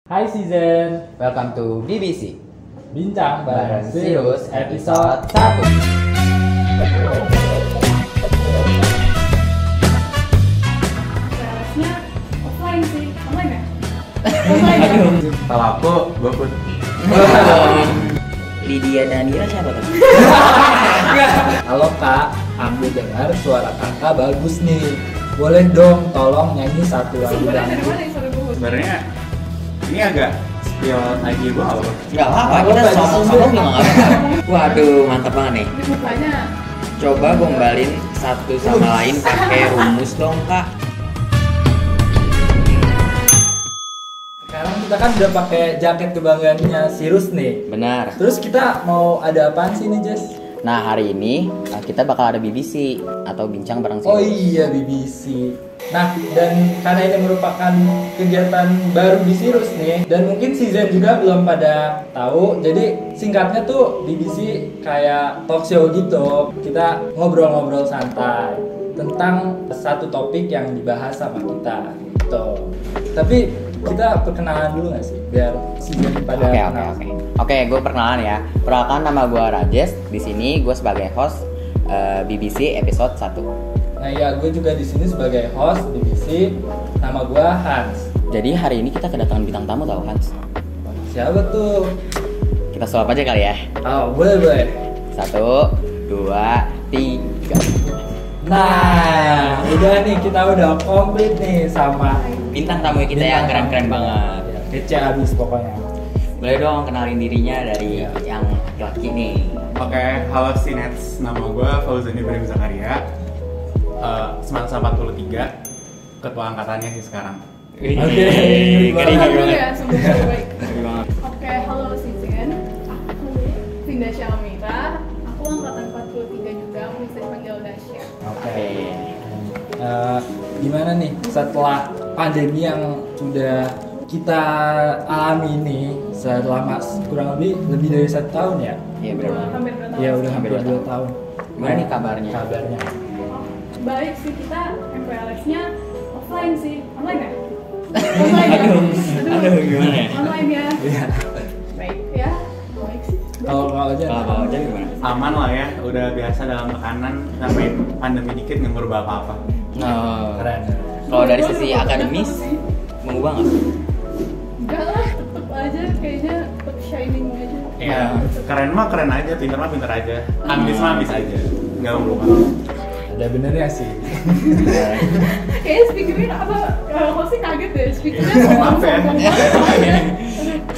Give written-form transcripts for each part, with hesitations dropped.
Hai Season, Welcome to BBC bincang bareng Sirius episode 1. Kelasnya offline sih, online ya? Online ya? Kalau aku, gue pun Lydia Danira siapa tuh? halo kak, aku dengar suara kakak bagus nih. Boleh dong tolong nyanyi satu lagu Sumbernya dari dangdut. mana nih suara gue? Sebenarnya ini agak spill IG gue apa? Gak apa-apa, Apa, kita Pak? sombong-sombong juga gak apa-apa. Waduh, mantep banget nih. Di mukanya Coba gombalin satu sama lain pakai rumus dong, Kak. Sekarang kita kan udah pakai jaket kebanggaannya Sirius nih. Benar. Terus kita mau ada apaan sih nih Jess? Nah, hari ini kita bakal ada BBC atau bincang bareng Oh Sirius. iya BBC. Nah, dan karena ini merupakan kegiatan baru di Sirius nih, dan mungkin season juga belum pada tahu. Jadi singkatnya tuh BBC kayak talk show gitu. Kita ngobrol-ngobrol santai tentang satu topik yang dibahas sama kita gitu. Tapi kita perkenalan dulu nggak sih biar season pada kenal. Oke, gue perkenalan ya. Perkenalkan, nama gue Rajes. Di sini gue sebagai host BBC episode 1. Nah ya, gue juga di sini sebagai host BBC. Nama gue Hans. Jadi hari ini kita kedatangan bintang tamu tau, Hans. Siapa tuh? Kita sulap aja kali ya. Oh, boleh. 1, 2, 3. Nah, udah nih, kita udah komplit nih sama Bintang tamu kita yang bintang keren-keren tamu. banget. Ya, kece abis pokoknya. Boleh dong kenalin dirinya dari Iya. yang laki nih. Oke, halo Sinets, nama gue Fauzan Ibrahim Zakaria, 943, ketua angkatannya sih sekarang. Oke. Selamat dulu ya, sebelum baik. Ngeri banget. Oke, halo Sizen. Aku Vinda Syalmira. Aku angkatan 43 juga, bisa dipanggil Dasya. Oke. Gimana nih setelah pandemi yang sudah kita alami ini selama kurang lebih dari 1 tahun ya? Iya benar. Hampir 2 tahun. Iya, udah Hampir hampir 2 2 tahun. Gimana nih kabarnya? Kabarnya. Baik sih, kita MPLS-nya offline sih. Online ya? Online ya? Aduh, gimana ya? Online ya? Iya. Baik ya, baik sih. Kalau aja. Kalau aja gimana? Aman lah ya, udah biasa dalam tekanan, sampai pandemi dikit nggak merubah apa-apa. Nah, Keren. kalau dari sisi akademis mengubah nggak? Enggak lah, tetep aja kayaknya tetep shining aja. Iya, keren mah keren aja, pinter mah pinter aja, ambis mah ambis aja, nggak merubah. Ada benernya sih. Kayaknya speakernya apa? Hostnya kaget deh, speakernya Maaf ya.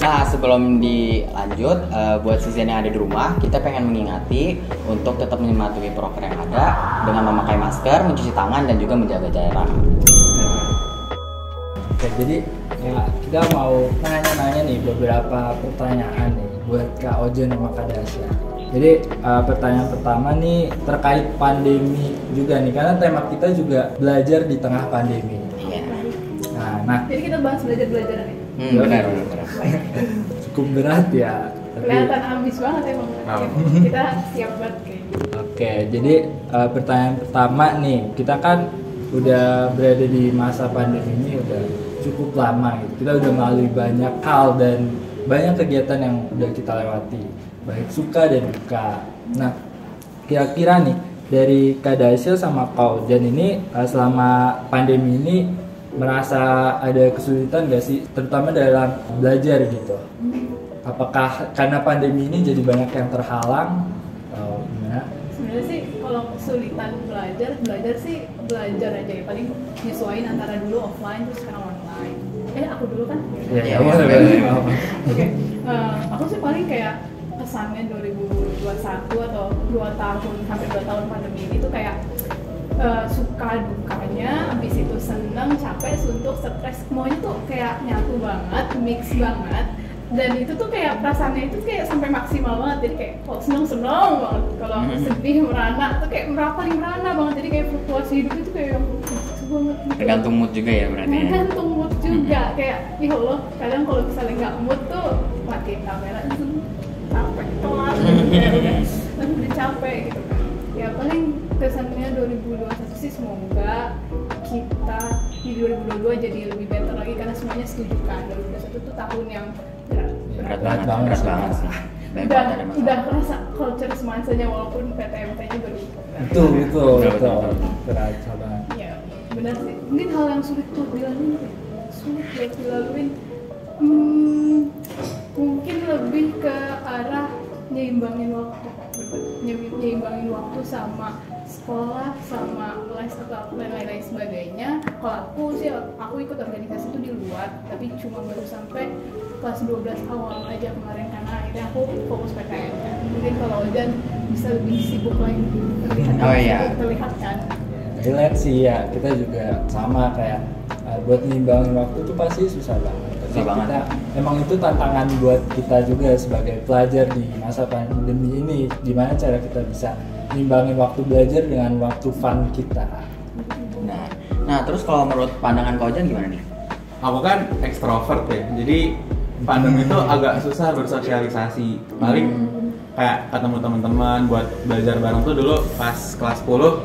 Nah, sebelum dilanjut, buat season yang ada di rumah, kita pengen mengingati untuk tetap mematuhi prokes yang ada dengan memakai masker, mencuci tangan, dan juga menjaga jarak. Oke, jadi ya kita mau nanya-nanya nih beberapa pertanyaan nih buat Kak Ojen sama Kak Dasya. Jadi pertanyaan pertama nih terkait pandemi juga nih, karena tema kita juga belajar di tengah pandemi. Iya. Nah Jadi kita bahas belajar-belajaran ya. Benar. cukup berat ya. Kelihatan ambis banget emang. Oh. Kita siap banget kayak gitu. Oke, jadi pertanyaan pertama nih, kita kan udah berada di masa pandemi ini udah cukup lama gitu. Kita udah melalui banyak hal dan banyak kegiatan yang udah kita lewati, baik suka dan duka. Nah, kira-kira nih dari Kak Dasya sama Kak Ojan ini selama pandemi ini merasa ada kesulitan gak sih, terutama dalam belajar gitu? Apakah karena pandemi ini jadi banyak yang terhalang? Atau gimana? Sebenarnya sih kalau kesulitan belajar sih belajar aja ya, paling nyesuaiin antara dulu offline terus sekarang online. Aku dulu kan? Iya, boleh. Oke. Aku sih paling kayak kesannya 2021 atau 2 tahun, hampir 2 tahun pandemi ini tuh kayak suka dukanya, habis itu seneng, capek, suntuk, stres, semuanya tuh kayak nyatu banget, mix banget. Dan itu tuh kayak perasaannya itu kayak sampai maksimal banget, jadi kayak kalau seneng banget, kalau sedih merana tuh kayak paling merana banget, jadi kayak fluktuasi hidup itu kayak gitu banget gitu. Tergantung mood juga ya berarti ya. Tergantung mood juga, kayak ya Allah, kadang kalau misalnya nggak mood tuh matiin kamera itu capek banget, udah capek gitu kan. Ya paling kesannya 2021 sih semoga kita di 2022 jadi lebih better lagi karena semuanya setuju kan. 2021 tuh tahun yang Berat banget banget sih. sih. Banyak banget ada masalah. udah kerasa culture semuanya walaupun PTMT-nya baru. Betul. Betul. Terasa banget. Ya, benar sih. Mungkin hal yang sulit tuh dilaluin, mungkin lebih ke arah nyeimbangin waktu sama sekolah sama les atau lain-lain sebagainya. Kalau aku ikut organisasi itu di luar, tapi cuma baru sampai kelas 12 awal aja kemarin karena akhirnya aku fokus PKN kan. Mungkin kalau Ojan bisa lebih sibuk lagi terlihat kan. Relate sih ya, kita juga sama kayak buat nimbangin waktu tuh pasti susah banget. Susah banget. Kita, emang itu tantangan buat kita juga sebagai pelajar di masa pandemi ini. Gimana cara kita bisa nimbangin waktu belajar dengan waktu fun kita. Nah terus kalau menurut pandangan Kak Ojan gimana nih? Aku kan ekstrovert ya, jadi pandemi itu agak susah bersosialisasi. Paling kayak ketemu teman-teman buat belajar bareng tuh dulu pas kelas 10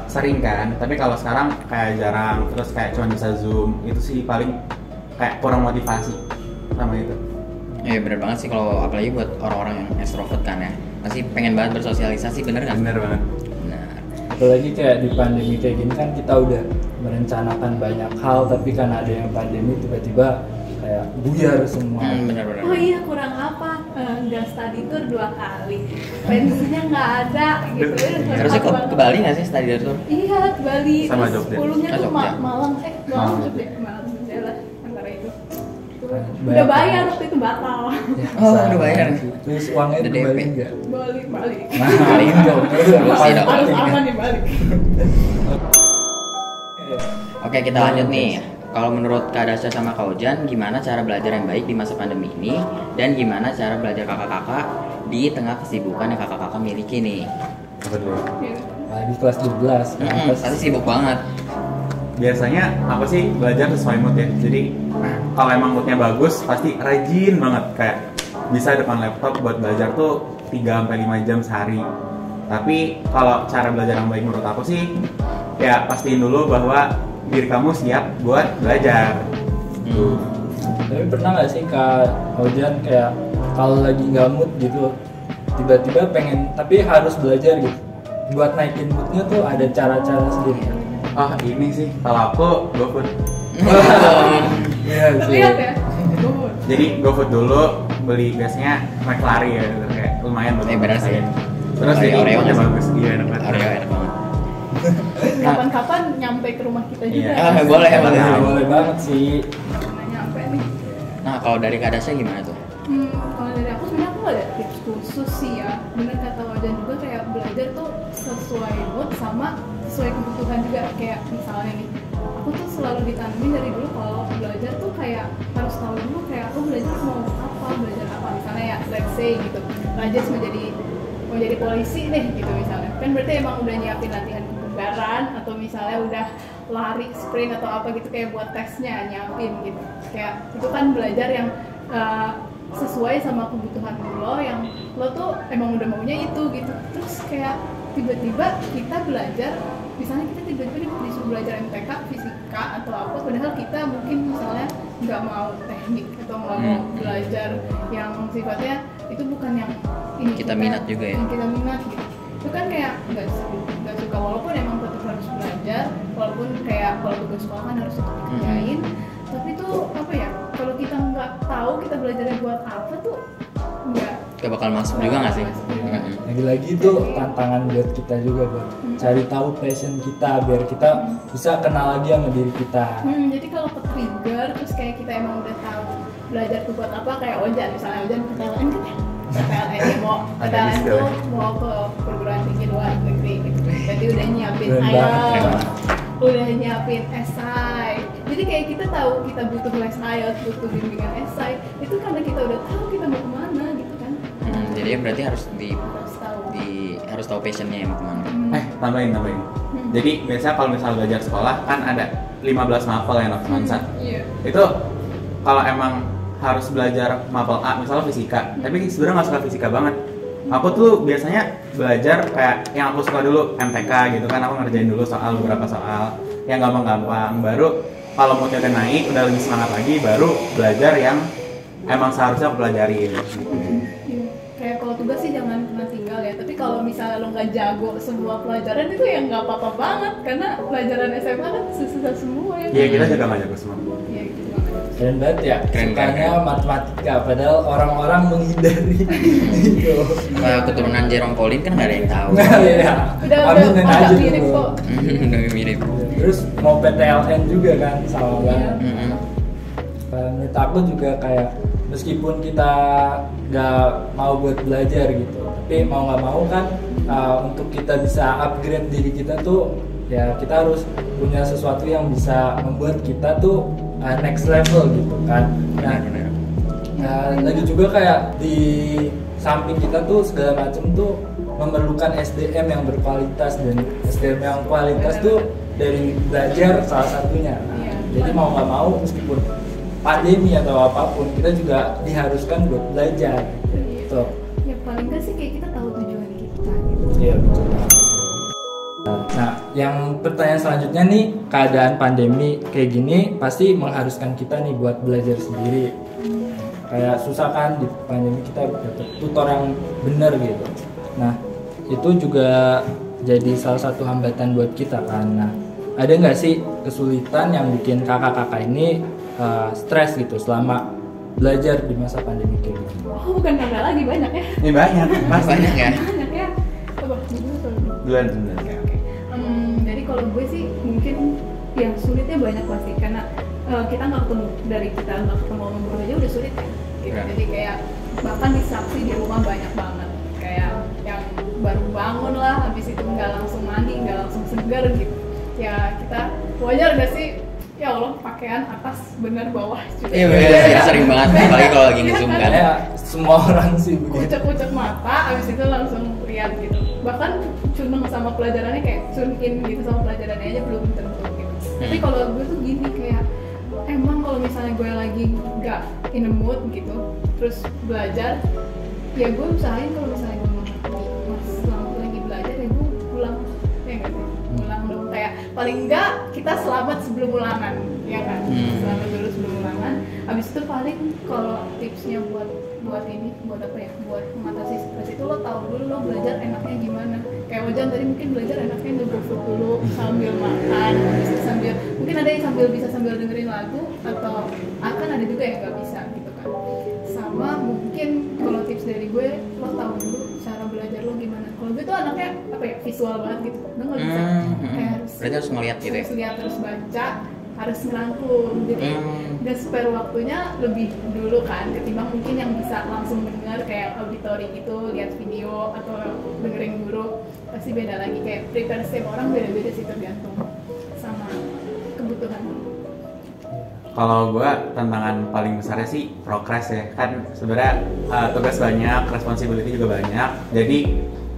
sering kan, tapi kalau sekarang kayak jarang, terus kayak cuma bisa Zoom. Itu sih paling kayak kurang motivasi sama itu. Iya bener banget sih, kalau apalagi buat orang-orang yang extrovert kan ya, pasti pengen banget bersosialisasi, bener kan? Bener banget. Benar. Apalagi kayak di pandemi kayak gini kan kita udah merencanakan banyak hal, tapi kan ada yang pandemi tiba-tiba kayak buyar semua. Bener-bener. Oh iya, kurang apa? Nggak study tour 2 kali, pensinya nggak ada gitu. Terus kok ke Bali nggak sih study tour? Iya, ke Bali. Sama Terus Jogja. 10-nya tuh Jogja. Malang Jogja lah antara itu. Udah Banyak bayar banget. waktu itu batal. Ya, Oh, sama udah bayar. sih. Terus uangnya Udah kembali DP. enggak? Balik. Nah, Balik. itu Pasti dong. Harus aman nih balik. Oke kita lanjut nih. Kalau menurut Kak Dasya sama Kak Ojan, gimana cara belajar yang baik di masa pandemi ini? Dan gimana cara belajar kakak-kakak di tengah kesibukan yang kakak-kakak miliki nih? Apa dulu? Lagi kelas 12 kan. Pasti sibuk banget. Biasanya aku sih belajar sesuai mood ya. Jadi kalau emang moodnya bagus pasti rajin banget, kayak bisa depan laptop buat belajar tuh 3-5 jam sehari. Tapi kalau cara belajar yang baik menurut aku sih ya pastiin dulu bahwa diri kamu siap buat belajar. Tapi pernah nggak sih Kak Ojan kayak kalau lagi nggak mood gitu, tiba-tiba pengen tapi harus belajar gitu. Buat naikin moodnya tuh ada cara-cara sendiri. Oh ini sih kalau aku GoFood. Iya sih. Terlihat ya. Good. Jadi GoFood dulu, beli biasanya McFlurry ya, gitu. Kayak lumayan buat Bener sih. Terus jadi Oreo moodnya nggak sih? bagus, iya enak banget. Oreo enak banget. Kapan-kapan nyampe ke rumah kita juga. Iya. Boleh. Boleh banget sih. Nah, nyampe nih. Nah kalau dari Kak Dasya gimana tuh? Kalau dari aku sebenarnya aku nggak ada tips khusus sih ya. Bener kata Wajan juga kayak belajar tuh sesuai mood sama sesuai kebutuhan juga. Kayak misalnya nih, aku tuh selalu ditanamin dari dulu kalau belajar tuh kayak harus tahu dulu kayak aku belajar mau apa, belajar apa. Misalnya ya let's say gitu, belajar mau jadi polisi deh gitu misalnya. Kan berarti emang udah nyiapin latihan kebugaran atau misalnya udah lari sprint atau apa gitu kayak buat tesnya nyiapin gitu. Kayak itu kan belajar yang sesuai sama kebutuhan lo yang lo tuh emang udah maunya itu gitu. Terus kayak tiba-tiba kita belajar, misalnya kita tiba-tiba disuruh belajar MTK, fisika atau apa, padahal kita mungkin misalnya nggak mau teknik atau nggak mau belajar yang sifatnya itu bukan yang ini Kita minat juga ya? yang kita minat gitu. Itu kan kayak nggak suka, walaupun emang tetap harus belajar, walaupun kayak kalau tugas sekolah kan harus tetap dikerjain, tapi tuh apa ya, kalau kita nggak tahu kita belajarnya buat apa tuh Gak bakal masuk juga nggak sih? Masuk juga. Lagi-lagi itu tantangan buat kita juga buat cari tahu passion kita biar kita bisa kenal lagi sama diri kita. Jadi kalau ke trigger terus kayak kita emang udah tahu belajar tuh buat apa, kayak Ojan misalnya, Ojan PTLN kan ya, PTLN mau Ada PTLN di tuh situ. mau ke perguruan tinggi luar negeri gitu, jadi udah nyiapin Keren banget, keren IELTS, udah nyiapin esai, jadi kayak kita tahu kita butuh les IELTS, butuh bimbingan esai, itu karena kita udah tahu kita mau kemana gitu kan. Jadi berarti harus Harus tahu. tahu passionnya ya mau kemana. Tambahin. Jadi biasanya kalau misal belajar sekolah kan ada 15 mapel ya Nokmansa. Iya. Itu kalau emang harus belajar mapel A, misalnya fisika, tapi sebenarnya nggak suka fisika banget. Aku tuh biasanya belajar kayak yang aku suka dulu MTK gitu kan, aku ngerjain dulu beberapa soal. yang gampang-gampang, baru kalau moodnya udah naik, udah lebih semangat lagi, baru belajar yang emang seharusnya aku pelajarin. Kayak kalau tugas sih jangan pernah tinggal ya, tapi kalau misalnya lo nggak jago semua pelajaran itu ya nggak apa-apa banget, karena pelajaran SMA kan susah semua ya. Iya, kita juga nggak jago semua. Iya gitu banget. Keren banget ya, Keren, sukanya keren. matematika, padahal orang-orang menghindari itu. Keturunan Jerome Pauline kan nggak ada yang tahu. Iya, Udah aminin aja agak mirip dulu. kok. Udah mirip. Terus mau PTLN juga kan, sama banget. Mm-mm. Menurut aku juga kayak meskipun kita nggak mau buat belajar gitu, tapi mau nggak mau kan untuk kita bisa upgrade diri kita tuh ya kita harus punya sesuatu yang bisa membuat kita tuh next level gitu kan. Nah, lagi juga kayak di samping kita tuh segala macam tuh memerlukan SDM yang berkualitas, dan SDM yang kualitas tuh dari belajar salah satunya. Iya. Jadi mau nggak mau meskipun pandemi atau apapun kita juga diharuskan buat belajar gitu. Ya paling nggak sih kayak kita tahu tujuan kita gitu. Iya betul banget. Nah, yang pertanyaan selanjutnya nih, keadaan pandemi kayak gini pasti mengharuskan kita nih buat belajar sendiri. Kayak susah kan di pandemi kita dapat tutor yang bener gitu. Nah, itu juga jadi salah satu hambatan buat kita kan. Nah, ada nggak sih kesulitan yang bikin kakak-kakak ini stres gitu selama belajar di masa pandemi kayak gini? Oh bukan kakak lagi, banyak ya. Ini banyak, pasti. Banyak ya. Banyak ya. Coba dulu kalau dulu. Duluan. Oke. Jadi kalau gue sih mungkin yang sulitnya banyak pasti, karena kita nggak ketemu, dari kita nggak ketemu sama guru aja udah sulit kan gitu. Ya. Jadi kayak bahkan distraksi di rumah banyak banget, kayak yang baru bangun lah, habis itu nggak langsung mandi, nggak langsung segar gitu ya. Kita wajar gak sih, ya Allah, pakaian atas bener bawah juga. Iya bener, sering banget, apalagi kalau lagi nge-zoom kan. Ya, semua orang sih begitu. Kucek-kucek mata, habis itu langsung lihat gitu. Bahkan cuma sama pelajarannya, kayak tune in gitu sama pelajarannya aja belum tentu gitu. Tapi kalau gue tuh gini, kayak emang kalau misalnya gue lagi nggak in the mood gitu, terus belajar, ya gue usahain kalau misalnya gue nggak ngerti pas lagi belajar ya gue pulang, ya nggak sih? Pulang dong, kayak paling nggak kita selamat sebelum ulangan, ya kan? Selamat dulu sebelum ulangan. Habis itu paling kalau tipsnya buat apa ya, buat mengatasi stres itu lo tahu dulu lo belajar enaknya gimana. Kayak Wajan tadi mungkin belajar enaknya nge-GoFood dulu sambil makan, habis itu sambil, mungkin ada yang bisa sambil dengerin lagu, atau akan ada juga yang nggak bisa gitu kan. Sama mungkin kalau tips dari gue, lo tahu dulu cara belajar lo gimana. Kalau gue tuh anaknya apa ya, visual banget gitu, lo nggak bisa kayak Berarti harus ngeliat gitu ya? harus lihat, harus baca, harus ngerangkum. Jadi dan spare waktunya lebih dulu kan, ketimbang mungkin yang bisa langsung dengar kayak auditori gitu, lihat video atau dengerin guru, pasti beda lagi. Kayak prepare setiap orang beda-beda sih, tergantung sama kebutuhan. Kalau gue tantangan paling besarnya sih progres ya, kan sebenarnya tugas banyak, responsibility juga banyak. Jadi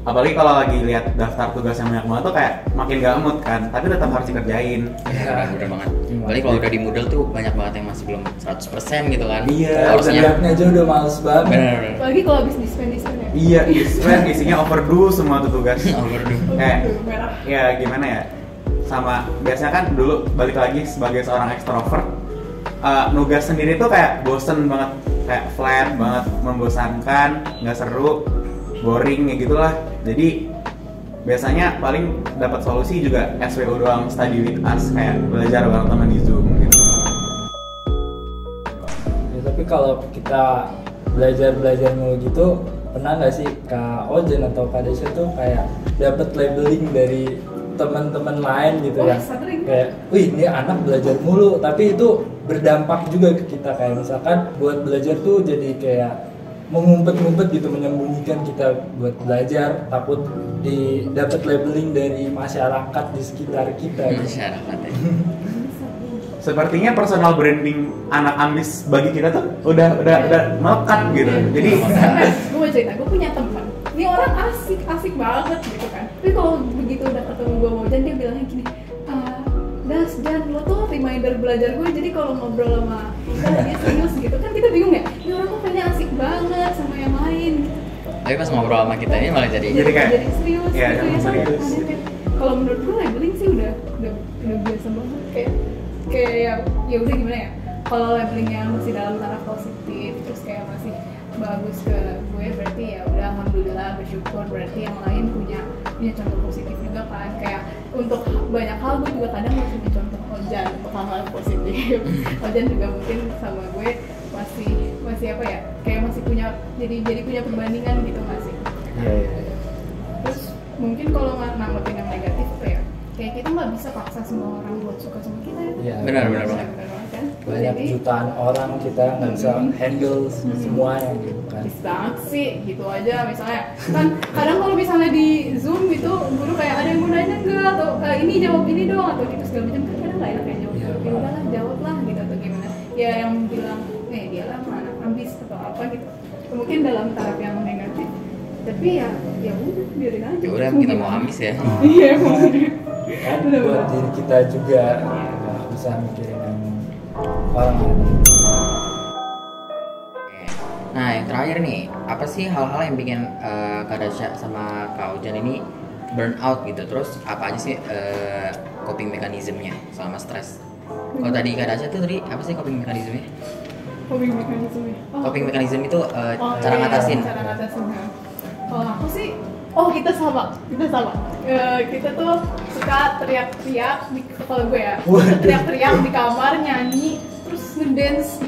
apalagi kalau lagi lihat daftar tugas yang banyak banget tuh kayak makin gak mood kan, tapi tetap harus dikerjain. Iya bener banget. Apalagi kalau udah di Moodle tuh banyak banget yang masih belum 100% gitu kan. Iya, Harusnya lihatnya aja udah males banget. bener. Apalagi kalau habis dispen ya. Iya, sebenarnya isinya overdue semua tuh tugas. Overdue. Kayak Merah. ya gimana ya, sama biasanya kan dulu balik lagi sebagai seorang ekstrovert, nugas sendiri tuh kayak bosen banget, kayak flat banget, membosankan, nggak seru, boring ya gitulah. Jadi biasanya paling dapat solusi juga SWO doang, study with us, kayak belajar bareng teman di Zoom gitu. Ya, tapi kalau kita belajar mulu gitu, pernah nggak sih Kak Ojen atau Kak Desya tuh kayak dapat labeling dari teman-teman lain gitu Oh, ya, sering. kayak, wih ini anak belajar mulu, tapi itu berdampak juga ke kita, kayak misalkan buat belajar tuh jadi kayak mengumpet-ngumpet gitu, menyembunyikan kita buat belajar, takut dapat labeling dari masyarakat di sekitar kita gitu. Masyarakat ya. Sepertinya personal branding anak ambis bagi kita tuh udah melekat gitu. Jadi Gue mau cerita, gue punya teman, ini orang asik banget gitu kan. Tapi kalau begitu udah ketemu gue mau Jan, dia bilangnya gini, Das, Jan, lo tuh reminder belajar gue, jadi kalau ngobrol sama kita dia serius gitu kan, kita bingung ya, ini orang kok kayaknya asik banget sama yang lain gitu. Tapi pas ngobrol sama kita ini malah jadi kayak serius ya, gitu ya, serius. aneh. kalau menurut gue labeling sih udah biasa banget, kayak ya udah gimana ya, kalau labelingnya masih dalam taraf positif terus kayak masih bagus ke gue, berarti ya udah alhamdulillah, bersyukur, berarti yang lain punya contoh positif juga kan. Kayak untuk banyak hal gue juga kadang masih punya contoh Ojan hal positif. Ojan juga mungkin sama gue masih apa ya, kayak masih punya jadi punya perbandingan gitu masih. Terus mungkin kalau nanggepin yang negatif apa ya, kayak kita nggak bisa paksa semua orang buat suka sama kita ya. Benar banget Kan? Banyak Jadi, jutaan orang, kita nggak bisa handle semuanya gitu kan. habis banget sih gitu aja. Misalnya kan kadang kalau misalnya di Zoom gitu guru kayak ada yang mau nanya enggak, atau ini jawab ini dong, atau gitu segala macam, kan kadang nggak enak kayak jawab. Iya, Ya udahlah jawab lah gitu, atau gimana ya, yang bilang dia lah anak ambis atau apa gitu, mungkin dalam taraf yang negatif, tapi ya udah biarin aja. Ya udah, kita mau ambis ya. Iya mau. Kan buat diri kita juga nggak bisa mikirin yang orang lain. Nah, yang terakhir nih, apa sih hal-hal yang bikin Kak Dasya sama Kak Ojan ini burn out gitu? Terus apa aja sih coping mekanismenya selama stres? Kalau tadi Kak Dasya tuh tadi apa sih coping mekanismenya? Coping mekanisme. Coping mekanisme itu cara ngatasin. Cara ngatasin. Kalau aku sih, kita sama. Kita tuh suka teriak-teriak kalau gue ya, teriak-teriak di kamar, nyanyi, terus ngedance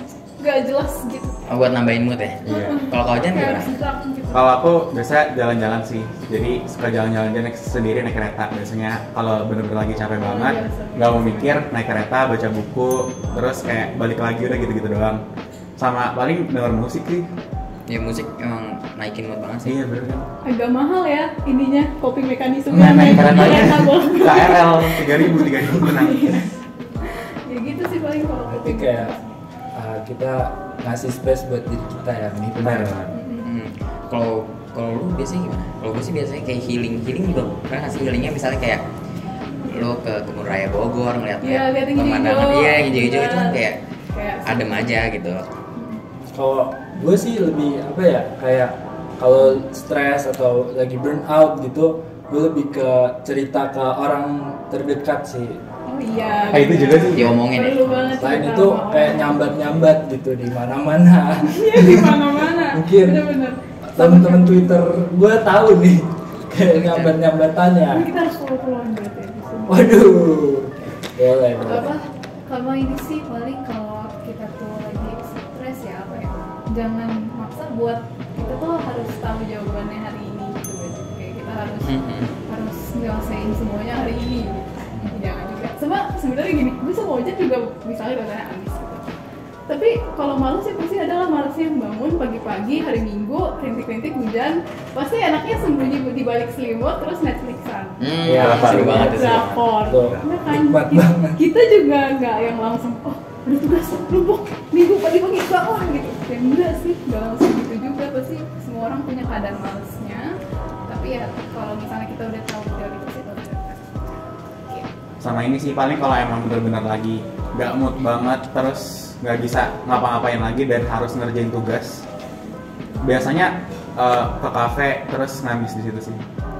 gak jelas gitu. Buat nambahin mood ya? Iya. Kalau Kak Ojan Kayak gimana? harus gerak gitu. Kalau aku biasanya jalan-jalan sih, jadi suka jalan-jalan aja sendiri naik kereta. Biasanya kalau bener-bener lagi capek banget, nggak mau mikir, naik kereta, baca buku, terus kayak balik lagi udah gitu-gitu doang. Sama paling denger musik sih. Ya musik emang naikin mood banget sih. Iya bener kan. Agak mahal ya ininya, coping mekanisme. Naik keretanya Kereta KRL 3.000 tenang. Ya gitu sih paling kalau Berarti coping. kayak kita ngasih space buat diri kita ya, nih Benar. Kalau lu biasanya gimana? Kalau gue sih biasanya kayak healing juga. Pernah ngasih healingnya misalnya kayak lu ke Kebun Raya Bogor ngeliat Iya, lihat yang pemandangan, hijau-hijau. iya hijau-hijau itu kan kayak Kayak adem aja gitu. Kalau gue sih lebih apa ya, kayak kalau stres atau lagi burn out gitu, gue lebih ke cerita ke orang terdekat sih. oh iya. Itu juga sih. Diomongin ya. Perlu banget. Selain cerita itu sama kayak orang. nyambat-nyambat gitu di mana-mana. Iya di mana-mana. Mungkin. Bener-bener. Temen-temen Twitter gue tahu nih kayak nyambat-nyambatannya. Tapi kita harus follow-followan berarti ya, di sini. Waduh, boleh. Apa? Kalau ini sih paling kalau kita tuh lagi stres ya apa ya? Jangan maksa buat kita tuh harus tahu jawabannya hari ini gitu kan. Kayak kita harus nyelesain semuanya hari ini. Jangan juga. Sebenarnya gini, gue sama Ojan juga misalnya udah habis gitu. Tapi kalau malu sih pasti adalah malasnya yang bangun pagi-pagi hari Minggu, rintik-rintik hujan, pasti enaknya sembunyi di balik selimut terus Netflixan. Iya, seru banget itu. Drakor. Tuh, Karena kan nikmat banget. kita juga nggak yang langsung ada tugas numpuk minggu pagi-pagi bangun gitu. Ya enggak sih, nggak langsung gitu juga, pasti semua orang punya kadar malesnya. Tapi ya kalau misalnya kita udah tahu prioritas itu udah Sama ini sih paling kalau emang bener-bener lagi nggak mood banget, terus nggak bisa ngapa-ngapain lagi dan harus ngerjain tugas, biasanya ke kafe terus ngabis di situ sih.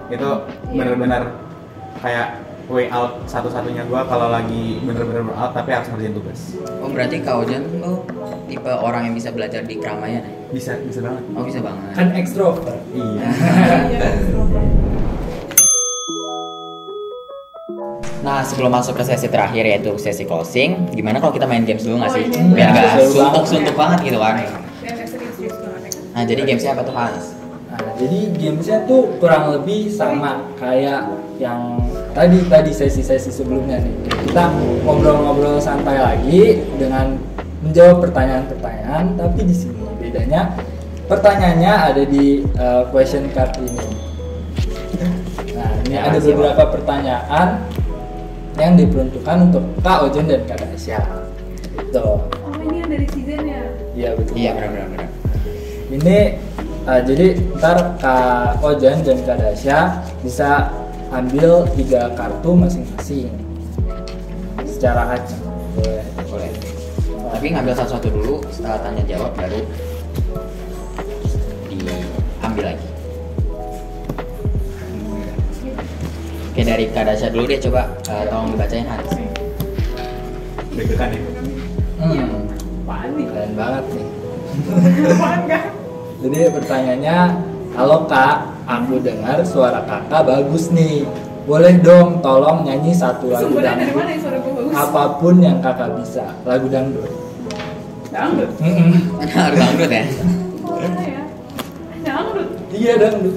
Itu bener-bener kayak way out satu-satunya gue kalau lagi bener-bener out tapi harus ngerjain tugas. Oh berarti Kak Ojan lu tipe orang yang bisa belajar di keramaian ya? Bisa banget. Oh bisa banget. Kan ekstrovert. Iya. Iya, Nah sebelum masuk ke sesi terakhir yaitu sesi closing, gimana kalau kita main games dulu nggak sih? iya. Biar nggak Seru banget. suntuk-suntuk banget gitu kan? yang serius-serius banget ya. Nah jadi gamesnya apa tuh Hans? Nah, jadi gamesnya tuh kurang lebih sama kayak yang tadi sesi-sesi sebelumnya nih. Kita ngobrol-ngobrol santai lagi dengan menjawab pertanyaan-pertanyaan, tapi di sini bedanya pertanyaannya ada di question card ini. Nah, ini Ya, ada siap. beberapa pertanyaan yang diperuntukkan untuk Kak Ojan dan Kak Dasya. Gitu. Oh ini yang dari season ya? Iya betul. Iya benar. Ini jadi ntar Kak Ojan dan Kak Dasya bisa ambil 3 kartu masing-masing secara acak. Boleh. Tapi ngambil satu-satu dulu, setelah tanya jawab baru diambil lagi. Oke dari Kak Dasya dulu deh, coba tolong dibacain Hans. Deg-degan ya. Apaan nih? Keren banget nih. Apaan enggak? Jadi pertanyaannya, halo kak, aku dengar suara kakak bagus nih. Boleh dong tolong nyanyi satu lagu Sumbernya dari dangdut. mana ya suara gue bagus? Apapun yang kakak bisa, lagu dangdut. Dangdut? Harus dangdut ya? Boleh ya? Dangdut? Iya dangdut.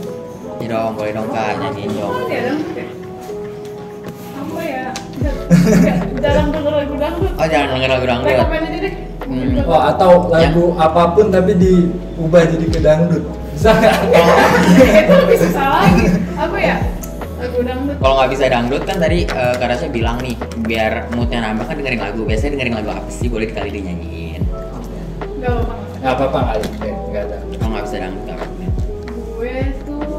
Ya dong, boleh dong Kak, nyanyiin dong. Boleh ya dangdut ya? Apa ya? Jarang denger lagu dangdut. Oh jangan denger lagu dangdut. Rekomen aja deh. Oh atau lagu apapun tapi diubah jadi ke dangdut. Bisa nggak? Itu lebih susah lagi. Apa ya? Lagu dangdut. Kalau nggak bisa dangdut kan tadi Kak Dasya bilang nih, biar moodnya nambah kan dengerin lagu. Biasanya dengerin lagu apa sih? Boleh kali dinyanyiin. Gak apa-apa. Nggak apa-apa kali, nggak ada. Kalau nggak bisa dangdut nggak apa-apa. Gue tuh,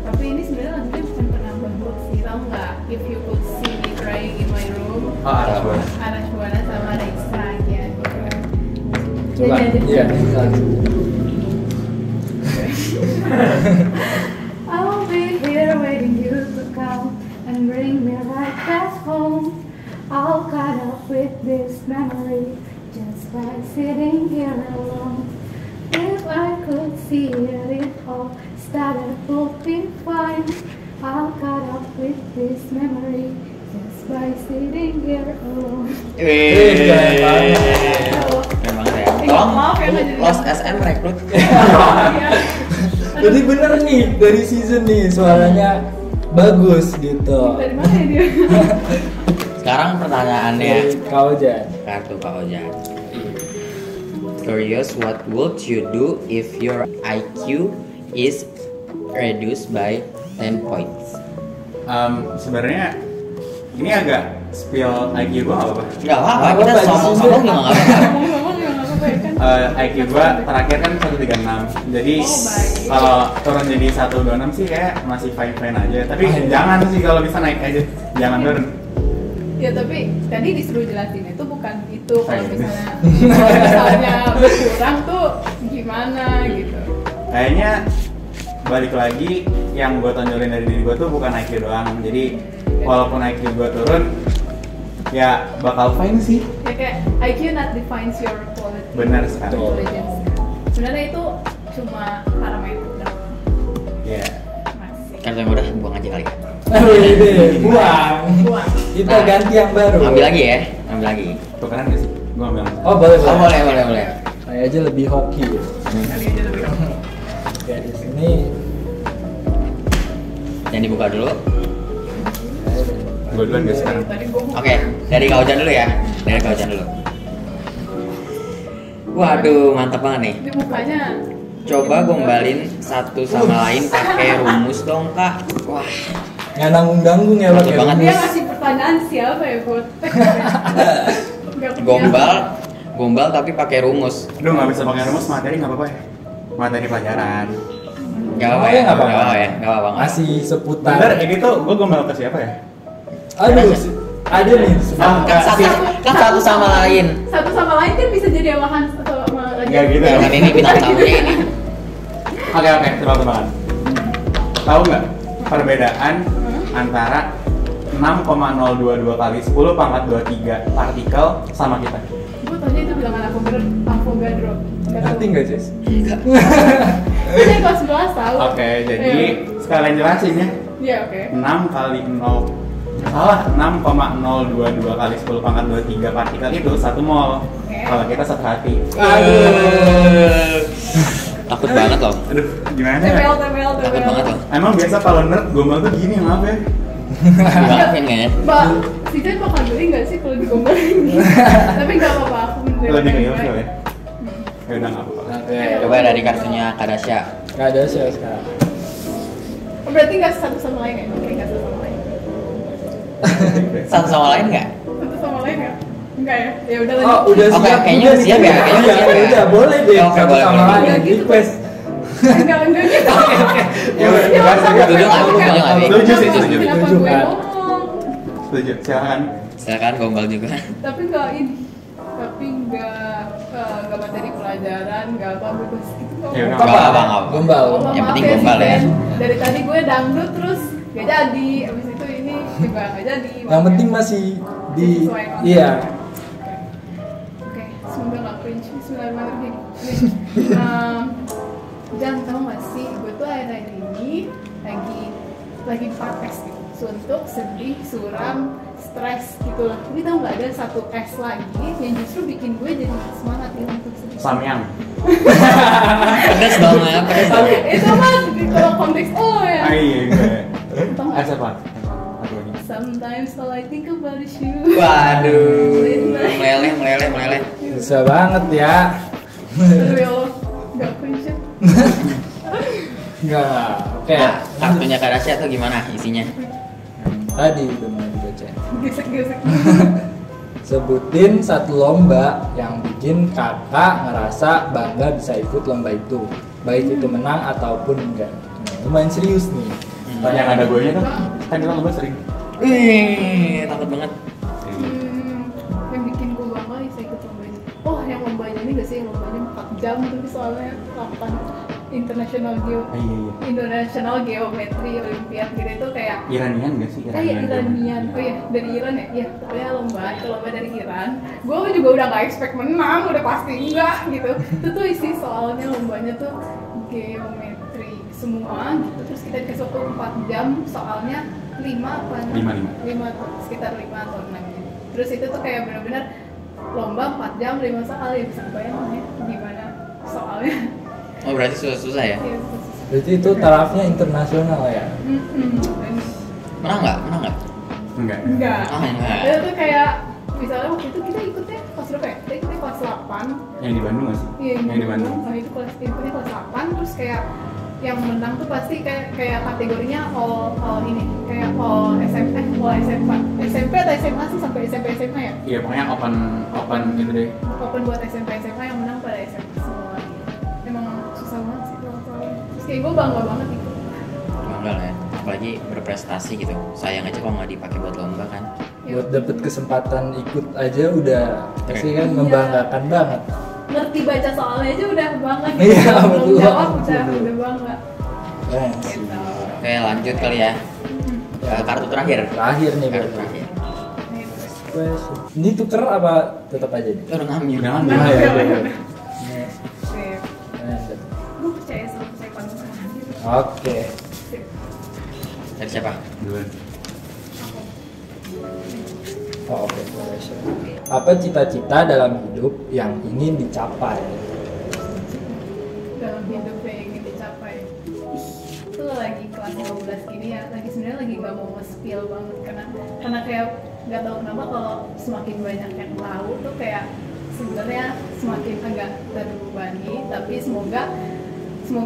tapi ini sebenarnya lagunya bukan penambah mood sih, tau nggak? If you could see me crying in my room, Oh, Aras Buana. Aras Buana sama Raisa ya. Coba, iya, langsung. I'll be here waiting you to come and bring me right back home. I'll cut off with this memory just by sitting here alone. If I could see it all started would be fine. I'll cut off with this memory just by sitting here alone. keren banget. Memang ya. Maaf ya, nggak jadi Lost dangdut. SM rekrut. Iya. Jadi bener nih dari season nih suaranya bagus gitu. Dari mana ya dia? Sekarang pertanyaannya Dari kau Jan. kartu Kak Ojan. Curious, what would you do if your IQ is reduced by 10 points? Sebenarnya ini agak spill IQ gue nggak apa-apa. Gak apa-apa, Nggak kita apa-apa, sombong-sombong juga gak apa-apa. Ngomong-ngomong ya nggak apa-apa ya kan? IQ gue terakhir kan 136. Jadi Oh, baik. kalau turun jadi 126 sih kayak masih fine aja. Tapi Oh, iya. jangan sih kalau bisa naik aja. Jangan turun. Ya tapi tadi disuruh jelasin itu bukan itu kalau Baik. misalnya berkurang tuh gimana gitu. Kayaknya balik lagi yang gue tonjolin dari diri gue tuh bukan IQ doang. Jadi walaupun IQ gue turun, ya bakal fine sih. Ya kayak IQ not defines your quality. Benar sekali. Intelligence. Sebenarnya itu cuma parameter doang. Ya. Masih. Kartu yang udah buang aja kali ya. Wih, buang. Buang. Kita ganti yang baru. Ambil lagi ya, ambil lagi. Tukeran gak sih? Gue ambil langsung. Oh boleh Oh boleh. Saya aja lebih hoki. Ya. Kali aja lebih. Oke di sini. Yang dibuka dulu. Gue duluan guys sekarang. Tadi gua buka. Oke, dari Kak Ojan dulu ya. Dari Kak Ojan dulu. Waduh, mantap banget nih. Di mukanya. Coba gombalin satu sama lain pakai rumus dong Kak. Wah, Nggak nanggung-nanggung ya Betul pakai banget. Dia rumus. ngasih pertanyaan siapa ya buat Nggak punya. gombal tapi pakai rumus. Aduh nggak bisa pakai rumus materi nggak apa-apa ya. Materi pelajaran. Gak apa Oh, ya, ya, nggak gak apa-apa. apa ya, gak apa-apa. Masih seputar. Bener, ini tuh gue gombal ke siapa ya? Aduh, ada nih. Kan satu sama lain. Satu sama lain kan bisa jadi sama Hans atau sama lagi. Nggak gitu. Ya kan ini bintang tamunya ini. Oke, tebak-tebakan. Tahu nggak perbedaan antara 6,022 kali 10 pangkat 23 partikel sama kita? Gue tanya itu bilangan Avogadro. Ngerti nggak Jess? Enggak. Ini kelas 11 tahu. Oke, jadi sekalian jelasin ya. Iya oke. 6 kali 0 salah 6,022 kali 10 pangkat 23 partikel itu 1 mol. Oke. Kalau kita 1 hati. Aduh. Takut banget loh. Aduh, gimana TPL ya? TPL Takut TPL. banget loh. Emang biasa kalau nerd gombal tuh gini, maaf ya. Dimaafin nggak ya? Mbak, si Jen bakal beli nggak sih kalau digombalin? Tapi nggak apa-apa, aku menerima. Lebih ke yang ilfil baik. ya. Ya udah nggak apa-apa. Oke. Coba dari kartunya Kak Dasya. Nggak ada sih sekarang. Oh, berarti nggak satu sama lain ya? Oke, nggak satu sama lain. Satu sama lain nggak? Satu sama lain ya? Enggak ya? Ya udah Oh, lanjut. udah Oke, siap. kayaknya udah siap ya, kayaknya Iya, siap ya. udah boleh deh. Oke, Satu boleh, sama boleh. lain Nggak gitu. request. Enggak gitu. Ya udah, Ya, dibahas sama aja. Setuju nggak? gue. Setuju nggak, Bi? Setuju sih, setuju. Kenapa Setuju, gue kan? ngomong? Setuju, silakan. Silakan gombal juga. Tapi nggak ini. Tapi nggak materi pelajaran, nggak apa bebas gitu. Ya udah, Nggak apa-apa, nggak apa-apa. Gombal. Oh, Yang maaf penting ya, gombal si ya. Ben. Dari tadi gue dangdut terus gak jadi. Abis itu ini juga nggak jadi. Yang penting masih di Disesuaikan. iya. Oke, semoga nggak cringe. Bismillahirrahmanirrahim. Jangan tahu nggak sih, gue tuh akhir-akhir ini lagi pates gitu. Suntuk, sedih, suram, stres gitu lah. Tapi tahu nggak ada satu S lagi yang justru bikin gue jadi semangat gitu untuk sedih. Samyang. Pedas banget, pedas banget. Itu mah kalau konteks ya. Iya, enggak. Tahu nggak? Siapa? Satu lagi. Sometimes all I think about is you. Waduh, meleleh. Bisa banget ya. Aduh ya Allah, nggak cringe. Enggak. Oke. Nah, kartunya Kak Rasya tuh gimana isinya? Tadi udah mau dibaca. Gesek-gesek. Sebutin satu lomba yang bikin kakak ngerasa bangga bisa ikut lomba itu, baik itu menang ataupun enggak. Nah, lumayan serius nih. Yang ada gue nya kan kita lomba sering. Takut banget. Yang bikin gue bangga bisa ikut lomba ini. Oh, yang lombanya ini gak sih, lombanya 4 jam tapi soalnya 8 International Geometry Olympiad gitu itu kayak Iranian gak sih? Iranian. Oh iya, dari Iran ya? Iya, pokoknya lomba dari Iran. Gue juga udah gak expect menang, udah pasti enggak gitu. Itu tuh isi soalnya lombanya tuh geometri semua gitu. Terus kita dikasih waktu 4 jam, soalnya 5 apa? 5, sekitar 5 atau 6 gitu. Terus itu tuh kayak benar-benar lomba 4 jam, 5 soal ya, bisa kebayang ya gimana soalnya. Oh berarti susah-susah ya? Iya, Berarti itu tarafnya internasional ya? Menang nggak? Enggak. Oh, enggak. Itu tuh kayak misalnya waktu itu kita ikutnya kelas berapa ya? Kita ikutnya kelas 8. Yang di Bandung gak sih? Iya, yang di Bandung. Nah, itu ikutnya kelas 8 terus kayak yang menang tuh pasti kayak kategorinya all ini kayak all SMP atau SMA sih, sampai SMP SMA ya? Iya, pokoknya open itu deh. Open buat SMP SMA yang menang pada SMP semua. Emang susah banget sih kalau soalnya. Terus kayak gue bangga banget itu. Bangga lah ya, apalagi berprestasi gitu. Sayang aja kalau nggak dipakai buat lomba kan. Buat dapet kesempatan ikut aja udah pasti kan Iya. membanggakan banget. Ngerti baca soalnya aja udah bangga gitu. Iya, Belum betul. jawab Betul. udah bangga. Keren sih. Gitu. Oke lanjut kali ya. Kartu terakhir. Terakhir nih Kartu berarti. terakhir. Ini tuker apa tetap aja nih? Udah ngambil. Udah Nah, ngambil. Ah, ya, udah. ya, ya. Sip. Nah, Gue percaya sama paling gitu. Oke. Sip. Dari siapa? Duluan. Oh, oke. Boleh, Chef. Apa cita-cita dalam hidup yang ingin dicapai? Dalam hidup yang ingin dicapai. Itu lagi kelas 12 gini ya, sebenarnya lagi gak mau nge-spill banget karena kayak gak tahu kenapa kalau semakin banyak yang tahu tuh kayak sebenarnya semakin agak terbebani, tapi semoga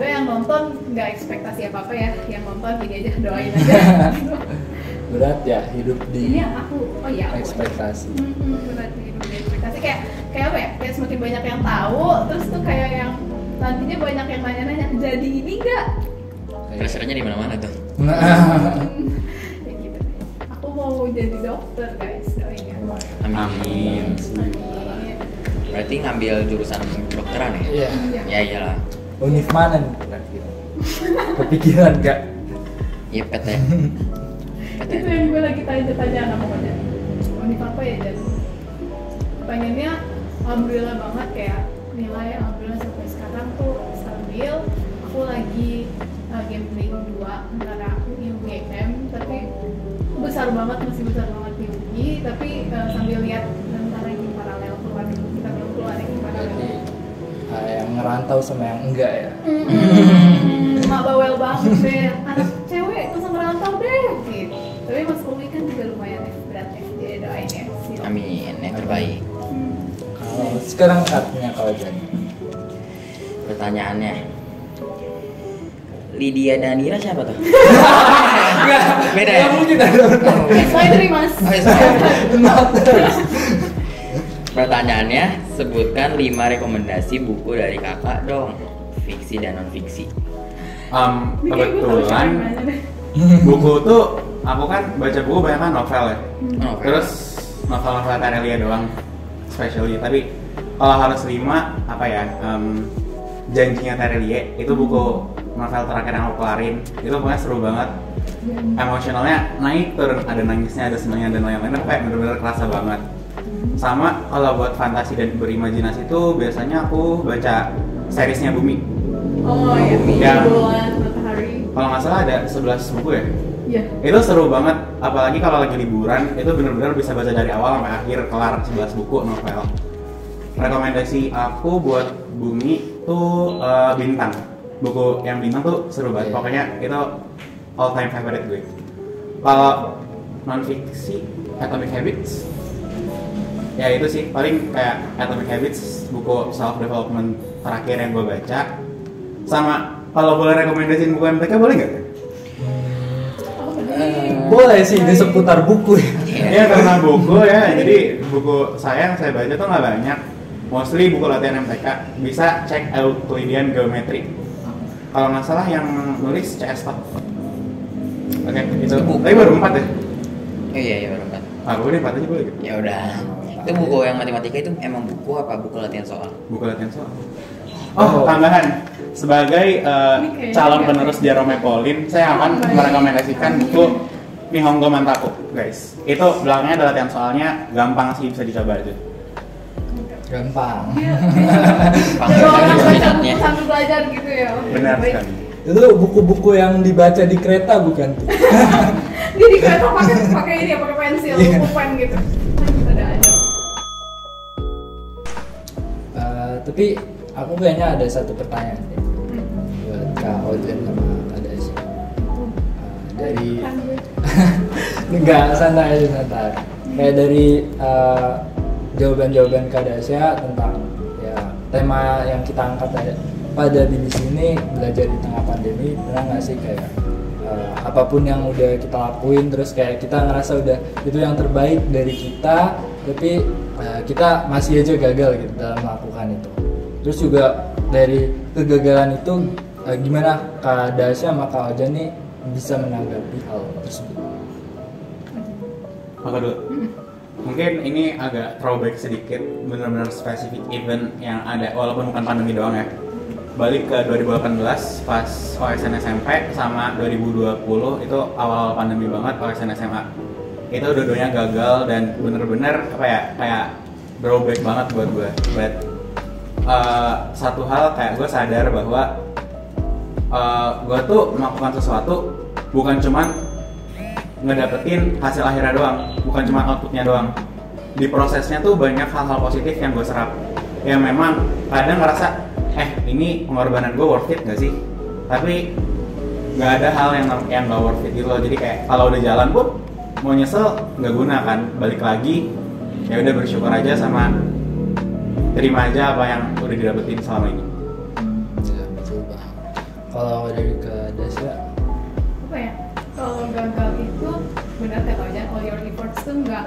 yang nonton nggak ekspektasi apa ya, yang nonton ini aja doain aja. Berat ya hidup Ini di aku ekspektasi. berat hidup di ekspektasi kayak apa ya, kayak semakin banyak yang tahu, terus tuh kayak yang nantinya banyak yang nanya-nanya jadi ini nggak. Pressure-nya di mana-mana tuh. Ya gitu deh. Aku mau jadi dokter guys, doain ya. Amin. Amin. Berarti ngambil jurusan kedokteran ya? Iya. Ya iyalah. Univ mana nih kira-kira? Kepikiran gak? Iya pet ya. Pet Itu ya. yang gue lagi tanya-tanya sama pokoknya. Univ apa ya jadi? Pengennya alhamdulillah banget kayak nilai alhamdulillah sampai sekarang tuh stabil. Aku lagi gambling 2 antara UGM, tapi besar banget, masih besar banget di UI, tapi sambil lihat antara yang paralel keluar, kita belum keluar yang paralel. Yang ngerantau sama yang enggak ya? Mak bawel banget deh, anak cewek terus ngerantau deh gitu. Tapi Mas Umi kan juga lumayan berat ya, jadi doain ya. Amin, yang terbaik. Kalau sekarang kartunya kalau jadi. Pertanyaannya, Lydia Danira siapa tuh? Beda ya? Mungkin ada Spider Mas. Oh, iya, pertanyaannya, sebutkan 5 rekomendasi buku dari kakak dong, fiksi dan non fiksi. Ini kayak gue tahu Kebetulan siapa deh. buku tuh aku kan baca buku banyak kan novel ya. Oh, Terus novel-novel Karelia doang, especially. Tapi kalau harus 5 apa ya? Janjinya Terelie itu buku novel terakhir yang aku kelarin. Itu pokoknya seru banget. emosionalnya naik turun, ada nangisnya, ada senangnya, dan lain-lain, kayak bener-bener kerasa banget. Sama kalau buat fantasi dan berimajinasi itu biasanya aku baca seriesnya Bumi. Oh iya, Yang bulan matahari. kalau nggak salah ada 11 buku ya. Iya. Itu seru banget, apalagi kalau lagi liburan itu bener-bener bisa baca dari awal sampai akhir, kelar 11 buku novel. Rekomendasi aku buat Bumi tuh Bintang. Buku yang Bintang tuh seru banget, pokoknya itu all time favorite gue. Kalau non fiksi, Atomic Habits, ya itu sih paling kayak Atomic Habits, buku self development terakhir yang gue baca. Sama kalau boleh rekomendasiin buku MTK boleh nggak? Boleh sih, ini seputar buku ya. Iya karena buku ya, jadi buku saya yang saya baca tuh nggak banyak, mostly buku latihan MTK. Bisa cek Euclidean Geometry. Kalau nggak salah yang nulis CS Top. Oke, itu. Tapi baru 4 ya? Oh iya baru 4. Ah, boleh 4 aja boleh gitu. Ya udah. Itu buku yang matematika itu emang buku apa buku latihan soal? Buku latihan soal. Oh, tambahan. Sebagai calon penerus Jerome Pauline, saya akan merekomendasikan buku Nihongo Mantaku, guys. Itu belakangnya ada latihan soalnya, gampang sih, bisa dicoba aja. Gampang. Jadi orang baca buku sambil belajar gitu ya. Benar Baik. sekali. Itu buku-buku yang dibaca di kereta bukan? Dia di kereta pakai ini ya, pakai pensil, pulpen gitu. Ada aja. Tapi aku kayaknya ada satu pertanyaan nih buat Kak Ojen sama Kak Dasya. Dari enggak, santai aja, santai. Kayak dari jawaban-jawaban Kak Dasya tentang ya tema yang kita angkat pada di sini, belajar di tengah pandemi, pernah nggak sih kayak apapun yang udah kita lakuin terus kayak kita ngerasa udah itu yang terbaik dari kita, tapi kita masih aja gagal gitu dalam melakukan itu. Terus juga dari kegagalan itu gimana Kak Dasya sama Kak Ojan nih bisa menanggapi hal tersebut? Maka dulu. Mungkin ini agak throwback sedikit, benar-benar spesifik event yang ada, walaupun bukan pandemi doang ya. Balik ke 2018 pas OSN SMP sama 2020 itu awal pandemi banget OSN SMA. Itu dua-duanya gagal dan bener-bener apa ya, kayak throwback banget buat gue. But satu hal kayak gue sadar bahwa gue tuh melakukan sesuatu bukan cuman ngedapetin hasil akhirnya doang, bukan cuma outputnya doang. Di prosesnya tuh banyak hal-hal positif yang gue serap. Ya memang kadang ngerasa ini pengorbanan gue worth it gak sih? Tapi nggak ada hal yang nggak worth it gitu loh. Jadi kayak kalau udah jalan pun mau nyesel nggak guna kan. Balik lagi ya udah bersyukur aja sama terima aja apa yang udah didapetin selama ini. Ya betul banget. Kalau dari Kak Dasya, Apa ya? Kalau gagal itu benar kata Ojan, all your efforts tuh nggak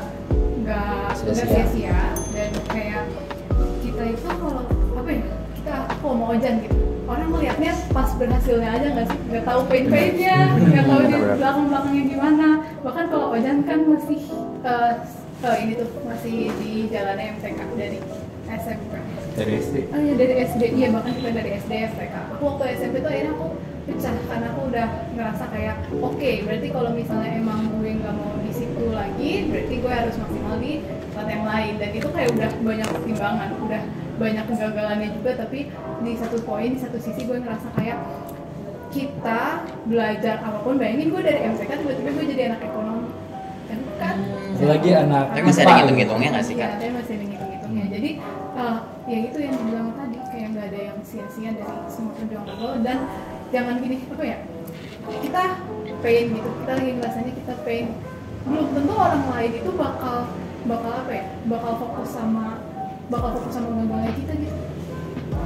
sia-sia, dan kayak kita itu kalau apa ya, kita kalau mau Ojan gitu, orang melihatnya pas berhasilnya aja nggak sih, nggak tahu pain-painnya, nggak tahu di belakang-belakangnya gimana. Bahkan kalau Ojan kan masih ini tuh masih di jalannya MTK dari SMP. Dari SD. Oh iya dari SD, iya bahkan kita dari SD MTK. Aku waktu SMP tuh akhirnya aku pecah karena aku udah ngerasa kayak oke, berarti kalau misalnya emang gue nggak mau di situ lagi, berarti gue harus maksimal di tempat yang lain. Dan itu kayak udah banyak pertimbangan, udah banyak kegagalannya juga. Tapi di satu poin, di satu sisi gue ngerasa kayak kita belajar apapun, bayangin gue dari MTK tiba-tiba gue jadi anak ekonomi, kan? apalagi anak Tapi masih ada ngitung-ngitungnya nggak sih Iya, Kak? tapi masih ada ngitung-ngitungnya. Jadi ya itu yang dibilang tadi, kayak nggak ada yang sia-sia dari semua perjuangan lo. Dan jangan gini, apa ya, kita pain gitu, kita lagi ngerasanya kita pain, belum tentu orang lain itu bakal apa ya, bakal fokus sama gagalnya kita gitu.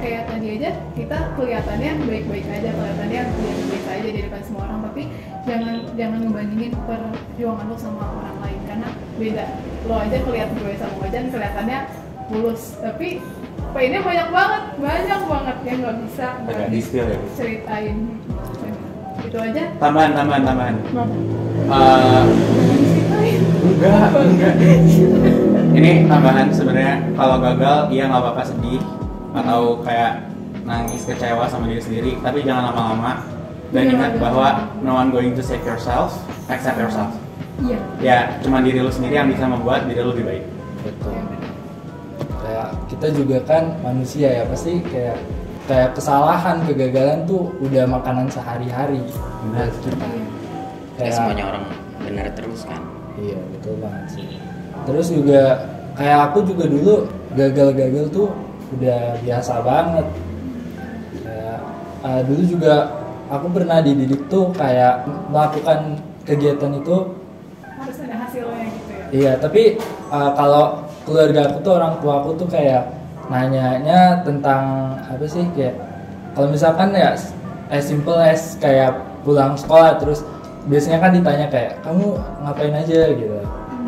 Kayak tadi aja kita kelihatannya baik-baik aja, kelihatannya baik-baik aja di depan semua orang, tapi jangan ngebandingin perjuangan lo sama orang lain, karena beda. Lo aja kelihatan, gue sama Ojan kelihatannya mulus, tapi painnya banyak banget yang nggak bisa Agak di-spill ya? ceritain. Itu aja. Tambahan. Ceritain. Enggak. Ini tambahan sebenarnya, kalau gagal iya nggak apa-apa sedih atau kayak nangis kecewa sama diri sendiri, tapi jangan lama-lama. dan Iya, ingat benar. bahwa no one going to save yourself except yourself. Iya. Ya, cuma diri lu sendiri yang bisa membuat diri lu lebih baik. Betul. Kayak kita juga kan manusia ya, pasti kayak kesalahan, kegagalan tuh udah makanan sehari-hari buat kita. Kayak semuanya orang benar terus kan. Iya, betul banget sih. Terus juga kayak aku juga dulu gagal-gagal tuh udah biasa banget. Kayak dulu juga aku pernah dididik tuh kayak melakukan kegiatan itu. Harus ada hasilnya gitu ya. Iya, tapi kalau keluarga aku tuh, orang tua aku tuh kayak nanyanya tentang apa sih, kayak kalau misalkan ya as simple as kayak pulang sekolah terus biasanya kan ditanya kayak kamu ngapain aja gitu.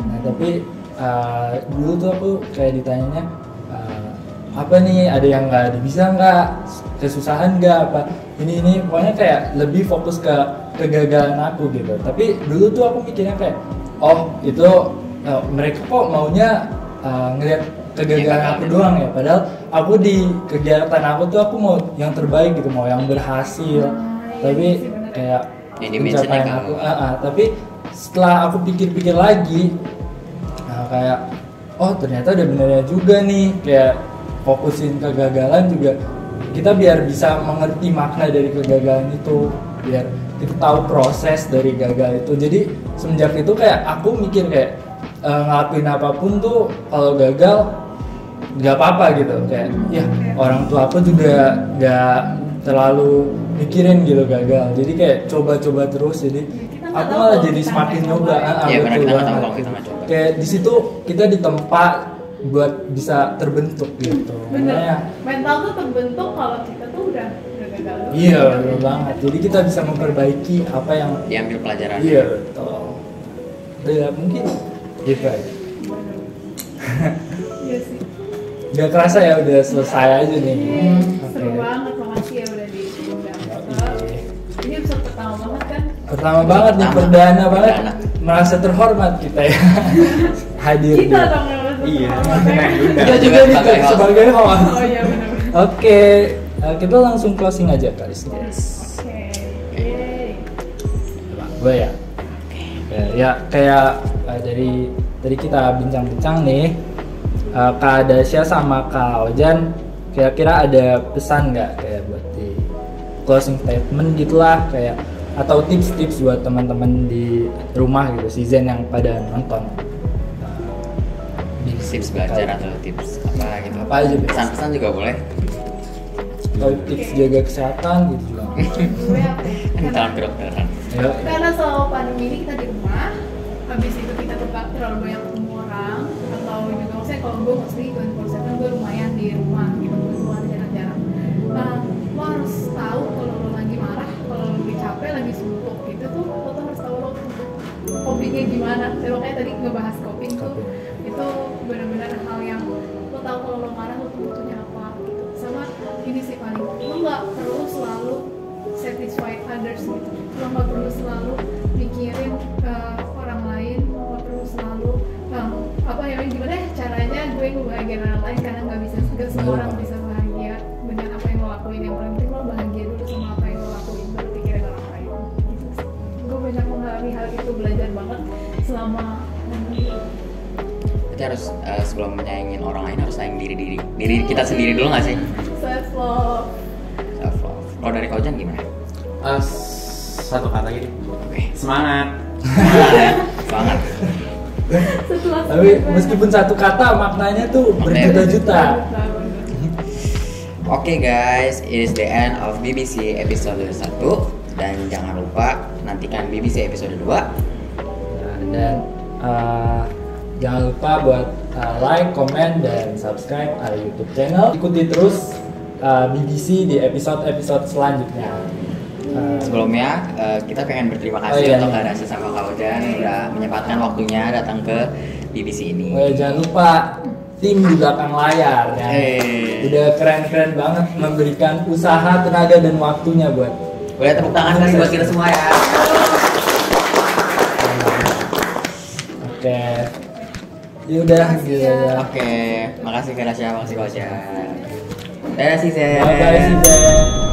Nah tapi dulu tuh aku kayak ditanyanya apa nih, ada yang nggak bisa nggak, kesusahan nggak, apa ini pokoknya kayak lebih fokus ke kegagalan aku gitu. Tapi dulu tuh aku mikirnya kayak oh itu mereka kok maunya ngeliat kegagalan aku doang ya, padahal aku di kegiatan aku tuh aku mau yang terbaik gitu, mau yang berhasil. Tapi kayak Jadi pencapaian mentionnya aku kamu. tapi setelah aku pikir-pikir lagi kayak oh ternyata ada benernya juga nih, kayak fokusin kegagalan juga kita biar bisa mengerti makna dari kegagalan itu, biar kita tahu proses dari gagal itu. Jadi semenjak itu kayak aku mikir kayak ngelakuin apapun tuh kalau gagal nggak apa-apa gitu, kayak ya orang tua aku juga nggak terlalu mikirin gitu gagal, jadi kayak coba-coba terus. Jadi Kita nggak aku tahu malah kalau jadi kita semakin nggak nyoba. coba. Iya, benar, Betul kita nggak tahu banget. kalau kita nggak coba. Kayak di situ kita ditempa buat bisa terbentuk gitu. Bener. Makanya, Mental tuh terbentuk kalau kita tuh udah gagal dulu. iya betul banget. Jadi kita bisa memperbaiki apa yang Diambil pelajaran. iya betul. Ya mungkin gitu aja. Iya sih. Gak kerasa ya udah selesai aja nih. Seru banget, makasih ya udah diundang. Oke. Ini episode pertama banget kan? Pertama banget nih, Pertama. perdana banget, Perdana. merasa terhormat kita ya hadir Kita di- dong yang masuk Iya, pertama, kita kan? yang diundang. Kita juga nih Sebagai host. sebagai host. Oh iya benar. Oke, kita langsung closing aja Karis. Oke. Yeay. Gue ya. Ya kayak dari kita bincang-bincang nih, Kak Dasya sama Kak Ojan, kira-kira ada pesan nggak kayak buat di closing statement gitulah, kayak atau tips-tips buat teman-teman di rumah gitu, season yang pada nonton. Tips belajar atau tips apa gitu. Apa aja, Bes? Pesan-pesan juga boleh. Atau tips jaga kesehatan gitu juga. Gue apa? Kan dalam kedokteran. Ya, Karena selama pandemi ini kita di rumah, habis itu kita tuh gak terlalu banyak ketemu orang, atau juga maksudnya kalau gue mostly 24/7 gue lumayan di rumah gitu, gue keluar jarang-jarang. Nah, lo harus tahu kalau lo lagi marah, kalau lo lagi capek, lagi suntuk gitu tuh, lo tuh harus tahu lo copingnya gimana. Jadi lo kayak tadi ngebahas coping tuh, itu benar-benar hal yang lo tahu kalau lo marah lo tuh butuhnya apa gitu. Sama ini sih paling, lo nggak perlu selalu satisfy others gitu. Lo nggak perlu selalu mikirin orang lain, lo nggak perlu selalu apa ya, gimana ya caranya gue ngebahagiain orang lain, karena nggak semua orang bisa bahagia dengan apa yang lo lakuin. Yang paling penting lo bahagia dulu sama apa yang lo lakuin, baru pikirin orang lain gitu sih. Gue banyak mengalami hal itu, belajar banget selama pandemi. Kita harus sebelum menyaingin orang lain harus sayang diri kita sendiri dulu nggak sih? Self love. Self love. Kalau dari Kojan gimana? Satu kata gitu. Oke. Semangat. Semangat. Setelah tapi meskipun satu kata maknanya tuh berjuta-juta. Oke guys, it is the end of BBC episode 1. Dan jangan lupa nantikan BBC episode 2. Nah, dan jangan lupa buat like, comment, dan subscribe YouTube channel. Ikuti terus BBC di episode-episode selanjutnya. Sebelumnya kita pengen berterima kasih Oh, iya, untuk iya. Kak Dasya sama Kak Ojan udah menyempatkan waktunya datang ke BBC ini. Oh, ya, jangan lupa tim di belakang layar ya. Hey. Udah keren-keren banget memberikan usaha, tenaga, dan waktunya buat. Boleh tepuk tangan kasih buat kita semua ya. Oke. Ya udah Makasih gitu ya. ya. Oke, makasih Kak Dasya, makasih Kak Ojan. Dadah sih, Bye bye, Sizen.